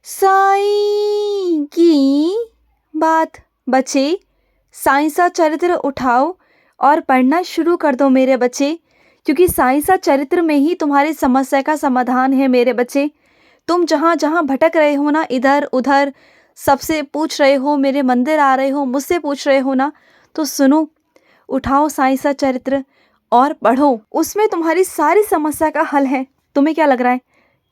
साईं की बात। बच्चे, साईं सा चरित्र उठाओ और पढ़ना शुरू कर दो मेरे बच्चे, क्योंकि साईं सा चरित्र में ही तुम्हारी समस्या का समाधान है मेरे बच्चे। तुम जहाँ जहाँ भटक रहे हो ना, इधर उधर सबसे पूछ रहे हो, मेरे मंदिर आ रहे हो, मुझसे पूछ रहे हो ना, तो सुनो, उठाओ साईं सा चरित्र और पढ़ो। उसमें तुम्हारी सारी समस्या का हल है। तुम्हें क्या लग रहा है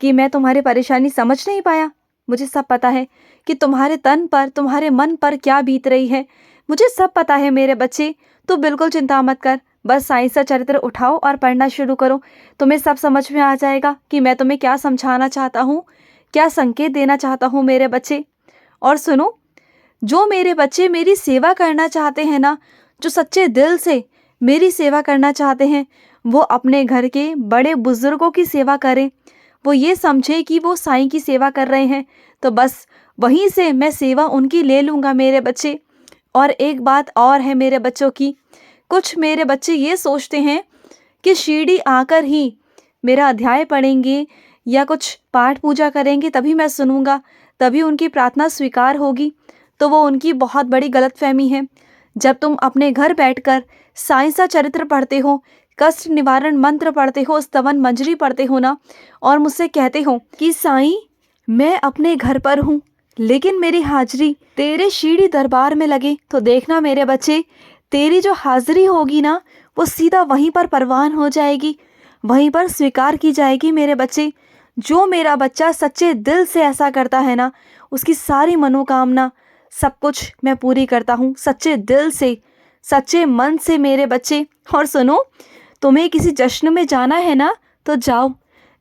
कि मैं तुम्हारी परेशानी समझ नहीं पाया? मुझे सब पता है कि तुम्हारे तन पर, तुम्हारे मन पर क्या बीत रही है। मुझे सब पता है मेरे बच्चे, तो बिल्कुल चिंता मत कर। बस साईं सा चरित्र उठाओ और पढ़ना शुरू करो। तुम्हें सब समझ में आ जाएगा कि मैं तुम्हें क्या समझाना चाहता हूँ, क्या संकेत देना चाहता हूँ मेरे बच्चे। और सुनो, जो मेरे बच्चे मेरी सेवा करना चाहते हैं ना, जो सच्चे दिल से मेरी सेवा करना चाहते हैं, वो अपने घर के बड़े बुजुर्गों की सेवा करें। वो ये समझे कि वो साईं की सेवा कर रहे हैं, तो बस वहीं से मैं सेवा उनकी ले लूँगा मेरे बच्चे। और एक बात और है मेरे बच्चों की, कुछ मेरे बच्चे ये सोचते हैं कि शिरडी आकर ही मेरा अध्याय पढ़ेंगे या कुछ पाठ पूजा करेंगे तभी मैं सुनूंगा, तभी उनकी प्रार्थना स्वीकार होगी। तो वो उनकी बहुत बड़ी गलतफहमी है। जब तुम अपने घर बैठकर साईं सा चरित्र पढ़ते हो, कष्ट निवारण मंत्र पढ़ते हो, स्तवन मंजरी पढ़ते हो ना, और मुझसे कहते हो कि साईं मैं अपने घर पर हूँ लेकिन मेरी हाजिरी तेरे शिरडी दरबार में लगे, तो देखना मेरे बच्चे, तेरी जो हाजिरी होगी ना, वो सीधा वहीं पर परवान हो जाएगी, वहीं पर स्वीकार की जाएगी मेरे बच्चे। जो मेरा बच्चा सच्चे दिल से ऐसा करता है ना, उसकी सारी मनोकामना सब कुछ मैं पूरी करता हूँ, सच्चे दिल से, सच्चे मन से मेरे बच्चे। और सुनो, तुम्हें किसी जश्न में जाना है ना, तो जाओ,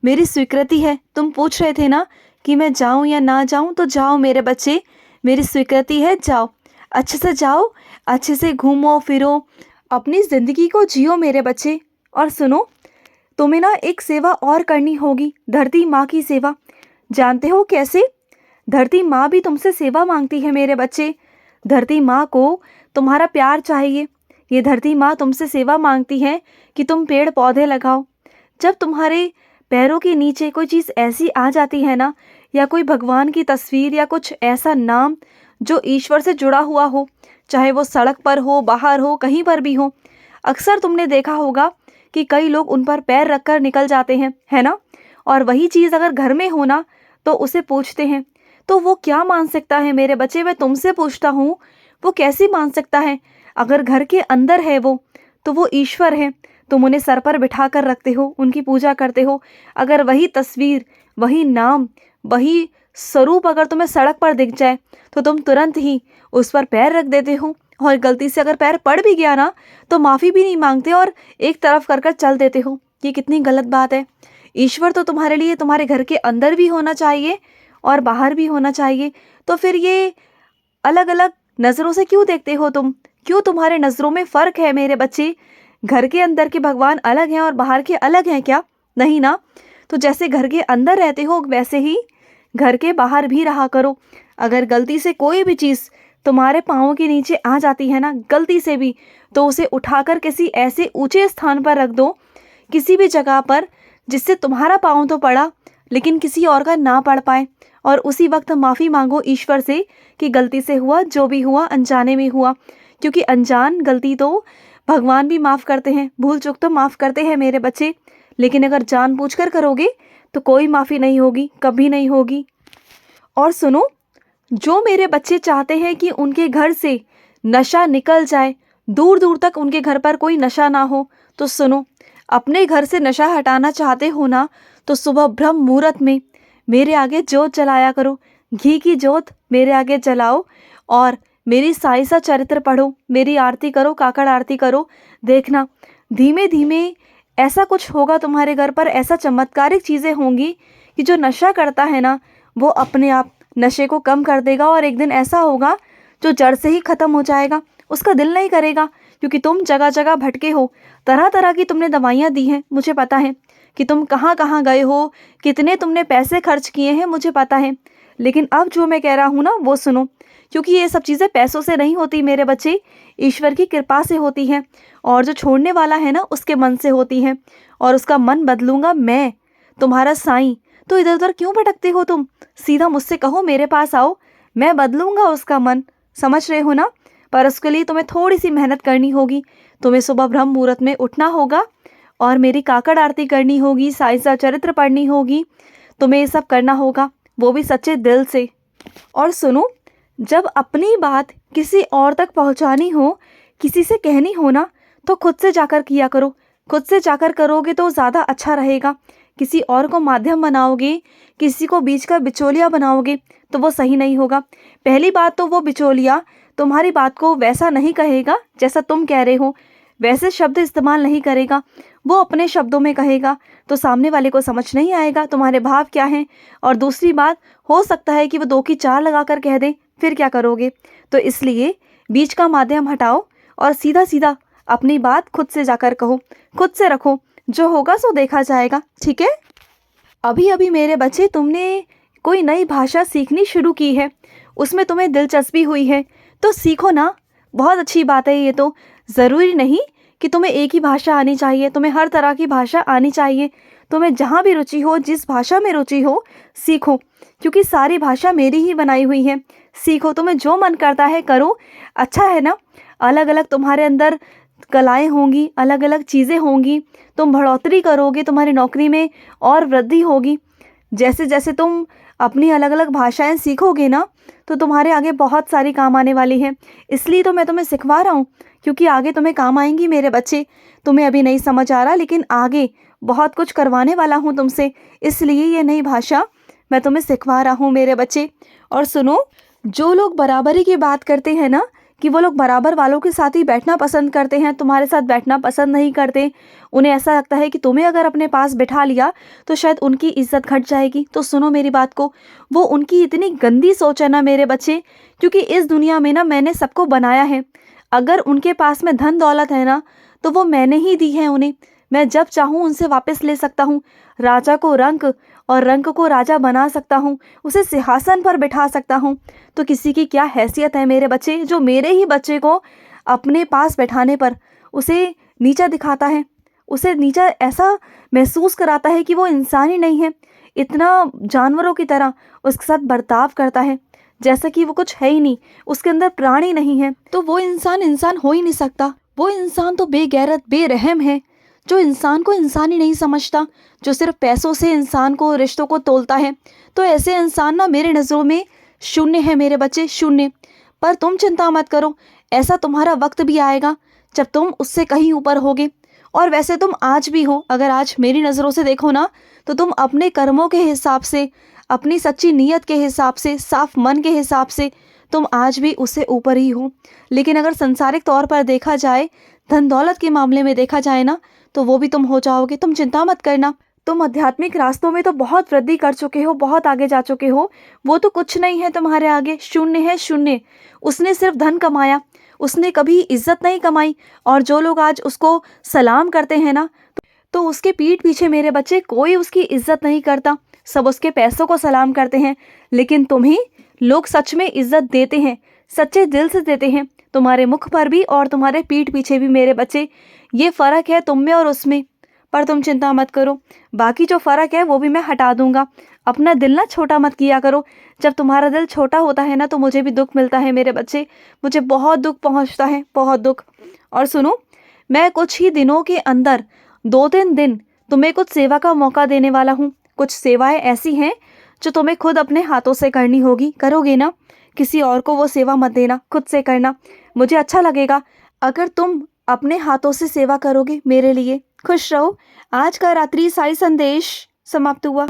मेरी स्वीकृति है। तुम पूछ रहे थे ना कि मैं जाऊं या ना जाऊं, तो जाओ मेरे बच्चे, मेरी स्वीकृति है, जाओ, अच्छे से जाओ, अच्छे से घूमो फिरो, अपनी ज़िंदगी को जियो मेरे बच्चे। और सुनो, तुम्हें ना एक सेवा और करनी होगी, धरती माँ की सेवा। जानते हो कैसे? धरती माँ भी तुमसे सेवा मांगती है मेरे बच्चे। धरती माँ को तुम्हारा प्यार चाहिए। ये धरती माँ तुमसे सेवा मांगती है कि तुम पेड़ पौधे लगाओ। जब तुम्हारे पैरों के नीचे कोई चीज़ ऐसी आ जाती है ना, या कोई भगवान की तस्वीर या कुछ ऐसा नाम जो ईश्वर से जुड़ा हुआ हो, चाहे वो सड़क पर हो, बाहर हो, कहीं पर भी हो, अक्सर तुमने देखा होगा कि कई लोग उन पर पैर रखकर निकल जाते हैं, है ना? और वही चीज़ अगर घर में हो ना, तो उसे पूछते हैं, तो वो क्या मान सकता है मेरे बच्चे? मैं तुमसे पूछता हूँ, वो कैसे मान सकता है? अगर घर के अंदर है वो, तो वो ईश्वर है। तुम उन्हें सर पर बिठा कर रखते हो, उनकी पूजा करते हो। अगर वही तस्वीर, वही नाम, वही स्वरूप अगर तुम्हें सड़क पर दिख जाए, तो तुम तुरंत ही उस पर पैर रख देते हो। और गलती से अगर पैर पड़ भी गया ना, तो माफ़ी भी नहीं मांगते और एक तरफ कर चल देते हो। ये कितनी गलत बात है। ईश्वर तो तुम्हारे लिए तुम्हारे घर के अंदर भी होना चाहिए और बाहर भी होना चाहिए। तो फिर ये अलग अलग नज़रों से क्यों देखते हो तुम? क्यों तुम्हारे नज़रों में फ़र्क है मेरे बच्चे? घर के अंदर के भगवान अलग हैं और बाहर के अलग हैं क्या? नहीं ना। तो जैसे घर के अंदर रहते हो, वैसे ही घर के बाहर भी रहा करो। अगर गलती से कोई भी चीज़ तुम्हारे पाँवों के नीचे आ जाती है ना, गलती से भी, तो उसे उठाकर किसी ऐसे ऊंचे स्थान पर रख दो, किसी भी जगह पर, जिससे तुम्हारा पाँव तो पड़ा लेकिन किसी और का ना पड़ पाए। और उसी वक्त माफ़ी मांगो ईश्वर से कि गलती से हुआ, जो भी हुआ अनजाने में हुआ। क्योंकि अनजान गलती तो भगवान भी माफ़ करते हैं, भूल चूक तो माफ़ करते हैं मेरे बच्चे। लेकिन अगर जानबूझकर करोगे तो कोई माफ़ी नहीं होगी, कभी नहीं होगी। और सुनो, जो मेरे बच्चे चाहते हैं कि उनके घर से नशा निकल जाए, दूर दूर तक उनके घर पर कोई नशा ना हो, तो सुनो, अपने घर से नशा हटाना चाहते हो ना, तो सुबह ब्रह्म मुहूर्त में मेरे आगे जोत जलाया करो। घी की जोत मेरे आगे जलाओ और मेरी साईं सा चरित्र पढ़ो, मेरी आरती करो, काकड़ आरती करो। देखना धीमे धीमे ऐसा कुछ होगा तुम्हारे घर पर, ऐसा चमत्कारिक चीज़ें होंगी कि जो नशा करता है ना, वो अपने आप नशे को कम कर देगा। और एक दिन ऐसा होगा जो जड़ से ही ख़त्म हो जाएगा, उसका दिल नहीं करेगा। क्योंकि तुम जगह जगह भटके हो, तरह तरह की तुमने दवाइयाँ दी हैं, मुझे पता है कि तुम कहाँ कहाँ गए हो, कितने तुमने पैसे खर्च किए हैं, मुझे पता है। लेकिन अब जो मैं कह रहा हूँ ना, वो सुनो, क्योंकि ये सब चीज़ें पैसों से नहीं होती मेरे बच्चे, ईश्वर की कृपा से होती हैं। और जो छोड़ने वाला है ना, उसके मन से होती हैं। और उसका मन बदलूंगा मैं, तुम्हारा साईं, तो इधर उधर क्यों भटकते हो तुम? सीधा मुझसे कहो, मेरे पास आओ, मैं बदलूंगा उसका मन। समझ रहे हो ना? पर उसके लिए तुम्हें थोड़ी सी मेहनत करनी होगी। तुम्हें सुबह ब्रह्म मुहूर्त में उठना होगा और मेरी काकड़ आरती करनी होगी, साईं सा चरित्र पढ़नी होगी। तुम्हें ये सब करना होगा, वो भी सच्चे दिल से। और सुनो, जब अपनी बात किसी और तक पहुंचानी हो, किसी से कहनी हो ना, तो खुद से जाकर किया करो। खुद से जाकर करोगे तो ज़्यादा अच्छा रहेगा। किसी और को माध्यम बनाओगे, किसी को बीच का बिचौलिया बनाओगे, तो वो सही नहीं होगा। पहली बात तो वो बिचौलिया तुम्हारी बात को वैसा नहीं कहेगा जैसा तुम कह रहे हो, वैसे शब्द इस्तेमाल नहीं करेगा, वो अपने शब्दों में कहेगा, तो सामने वाले को समझ नहीं आएगा तुम्हारे भाव क्या हैं। और दूसरी बात, हो सकता है कि वो 2 की 4 लगा कर कह दे, फिर क्या करोगे? तो इसलिए बीच का माध्यम हटाओ और सीधा सीधा अपनी बात खुद से जाकर कहो, खुद से रखो। जो होगा सो देखा जाएगा, ठीक है? अभी अभी मेरे बच्चे तुमने कोई नई भाषा सीखनी शुरू की है, उसमें तुम्हें दिलचस्पी हुई है, तो सीखो ना। बहुत अच्छी बात है ये तो। ज़रूरी नहीं कि तुम्हें एक ही भाषा आनी चाहिए, तुम्हें हर तरह की भाषा आनी चाहिए। तुम्हें जहाँ भी रुचि हो, जिस भाषा में रुचि हो, सीखो, क्योंकि सारी भाषा मेरी ही बनाई हुई है। सीखो, तुम्हें जो मन करता है करो। अच्छा है ना? अलग अलग तुम्हारे अंदर कलाएं होंगी, अलग अलग चीज़ें होंगी, तुम बढ़ोतरी करोगे, तुम्हारी नौकरी में और वृद्धि होगी। जैसे जैसे तुम अपनी अलग अलग भाषाएं सीखोगे ना, तो तुम्हारे आगे बहुत सारी काम आने वाली है। इसलिए तो मैं तुम्हें सिखवा रहा हूँ, क्योंकि आगे तुम्हें काम आएंगी मेरे बच्चे। तुम्हें अभी नहीं समझ आ रहा, लेकिन आगे बहुत कुछ करवाने वाला हूँ तुमसे, इसलिए ये नई भाषा मैं तुम्हें सिखवा रहा हूँ मेरे बच्चे। और सुनो, जो लोग बराबरी की बात करते हैं ना, कि वो लोग बराबर वालों के साथ ही बैठना पसंद करते हैं, तुम्हारे साथ बैठना पसंद नहीं करते, उन्हें ऐसा लगता है कि तुम्हें अगर अपने पास बिठा लिया तो शायद उनकी इज्जत घट जाएगी, तो सुनो मेरी बात को। वो उनकी इतनी गंदी सोच है ना मेरे बच्चे, क्योंकि इस दुनिया में ना मैंने सबको बनाया है। अगर उनके पास में धन दौलत है ना, तो वो मैंने ही दी है उन्हें। मैं जब चाहूँ उनसे वापस ले सकता हूँ। राजा को रंक और रंक को राजा बना सकता हूँ, उसे सिंहासन पर बिठा सकता हूँ। तो किसी की क्या हैसियत है मेरे बच्चे, जो मेरे ही बच्चे को अपने पास बैठाने पर उसे नीचा दिखाता है, उसे नीचा ऐसा महसूस कराता है कि वो इंसान ही नहीं है, इतना जानवरों की तरह उसके साथ बर्ताव करता है जैसा कि वो कुछ है ही नहीं, उसके अंदर प्राण ही नहीं है। तो वो इंसान इंसान हो ही नहीं सकता। वो इंसान तो बेगैरत, बेरहम है, जो इंसान को इंसान ही नहीं समझता, जो सिर्फ पैसों से इंसान को, रिश्तों को तोलता है। तो ऐसे इंसान ना मेरे नज़रों में शून्य है मेरे बच्चे, शून्य। पर तुम चिंता मत करो, ऐसा तुम्हारा वक्त भी आएगा जब तुम उससे कहीं ऊपर होगे। और वैसे तुम आज भी हो, अगर आज मेरी नज़रों से देखो ना, तो तुम अपने कर्मों के हिसाब से, अपनी सच्ची नीयत के हिसाब से, साफ मन के हिसाब से तुम आज भी उससे ऊपर ही हो। लेकिन अगर संसारिक तौर पर देखा जाए, धन दौलत के मामले में देखा जाए ना, तो वो भी तुम हो जाओगे। तुम चिंता मत करना। तुम आध्यात्मिक रास्तों में तो बहुत वृद्धि कर चुके हो, बहुत आगे जा चुके हो। वो तो कुछ नहीं है तुम्हारे आगे, शून्य है, शून्य। उसने सिर्फ धन कमाया, उसने कभी इज्जत नहीं कमाई। और जो लोग आज उसको सलाम करते हैं ना, तो उसके पीठ पीछे मेरे बच्चे कोई उसकी इज्जत नहीं करता, सब उसके पैसों को सलाम करते हैं। लेकिन तुम्हें लोग सच में इज्जत देते हैं, सच्चे दिल से देते हैं, तुम्हारे मुख पर भी और तुम्हारे पीठ पीछे भी मेरे बच्चे। ये फ़र्क है तुम में और उसमें। पर तुम चिंता मत करो, बाकी जो फ़र्क है वो भी मैं हटा दूंगा। अपना दिल ना छोटा मत किया करो। जब तुम्हारा दिल छोटा होता है ना, तो मुझे भी दुख मिलता है मेरे बच्चे, मुझे बहुत दुख पहुंचता है, बहुत दुख। और सुनो, मैं कुछ ही दिनों के अंदर 2-3 दिन तुम्हें कुछ सेवा का मौका देने वाला हूँ। कुछ सेवाएं ऐसी हैं जो तुम्हें खुद अपने हाथों से करनी होगी। करोगे ना? किसी और को वो सेवा मत देना, खुद से करना। मुझे अच्छा लगेगा अगर तुम अपने हाथों से सेवा करोगे मेरे लिए। खुश रहो। आज का रात्रि साई संदेश समाप्त हुआ।